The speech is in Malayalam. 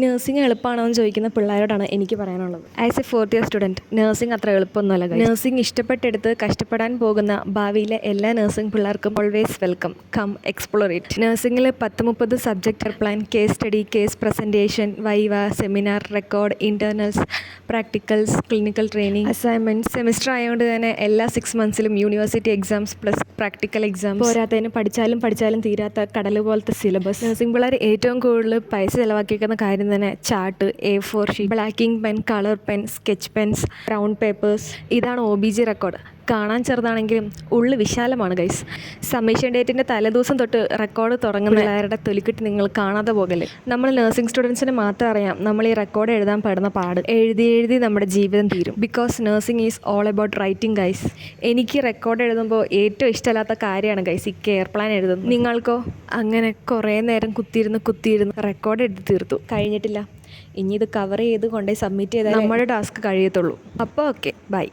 നഴ്സിംഗ് എളുപ്പമാണോ എന്ന് ചോദിക്കുന്ന പിള്ളേരോടാണ് എനിക്ക് പറയാനുള്ളത്. As A fourth year student nursing അത്ര എളുപ്പമൊന്നുമല്ല. നഴ്സിംഗ് ഇഷ്ടപ്പെട്ടെടുത്ത് കഷ്ടപ്പെടാൻ പോകുന്ന ഭാവിയിലെ എല്ലാ നഴ്സിംഗ് പിള്ളേർക്കും always welcome. Come explore it. നഴ്സിംഗിൽ 10-30 subject plan, case study, case presentation, viva, seminar, record, internals, practicals, clinical training, assignment. Semester ആയതുകൊണ്ട് തന്നെ എല്ലാ 6 മന്ത്സിലും university exams plus practical exams. പോരാത്തതിന് പഠിച്ചാലും തീരാത്ത കടൽ പോലത്തെ സിലബസ്. നഴ്സിംഗ് പിള്ളേർ ഏറ്റവും കൂടുതൽ പൈസ ചിലവാക്കിയേക്കുന്ന കാര്യം തന്നെ chart, A4 sheet, black ink pen, colour pen, sketch pens, brown papers. ഇതാണ് OBG റെക്കോർഡ്. കാണാൻ ചെറുതാണെങ്കിലും ഉള്ളു വിശാലമാണ് ഗൈസ്. സബ്മിഷൻ ഡേറ്റിൻ്റെ തലേദിവസം തൊട്ട് റെക്കോർഡ് തുടങ്ങുന്ന പിള്ളേരുടെ തൊലിക്കെട്ട് നിങ്ങൾ കാണാതെ പോകല്ലേ. നമ്മൾ നഴ്സിംഗ് സ്റ്റുഡൻസിന് മാത്രം അറിയാം നമ്മൾ ഈ റെക്കോർഡ് എഴുതാൻ പെടുന്ന പാട്. എഴുതി നമ്മുടെ ജീവിതം തീരും. Because nursing is all about writing guys. എനിക്ക് റെക്കോർഡ് എഴുതുമ്പോൾ ഏറ്റവും ഇഷ്ടമില്ലാത്ത കാര്യമാണ് ഗൈസ് ഈ കെയർ പ്ലാൻ എഴുതുന്നത്. നിങ്ങൾക്കോ? അങ്ങനെ കുറേ നേരം കുത്തിയിരുന്ന് റെക്കോർഡ് എഴുതി തീർത്തു. കഴിഞ്ഞിട്ടില്ല. ഇനി ഇത് കവർ ചെയ്ത് കൊണ്ടുപോയി സബ്മിറ്റ് ചെയ്താൽ നമ്മുടെ ടാസ്ക് കഴിയത്തുള്ളൂ. അപ്പോൾ ഓക്കെ, ബൈ.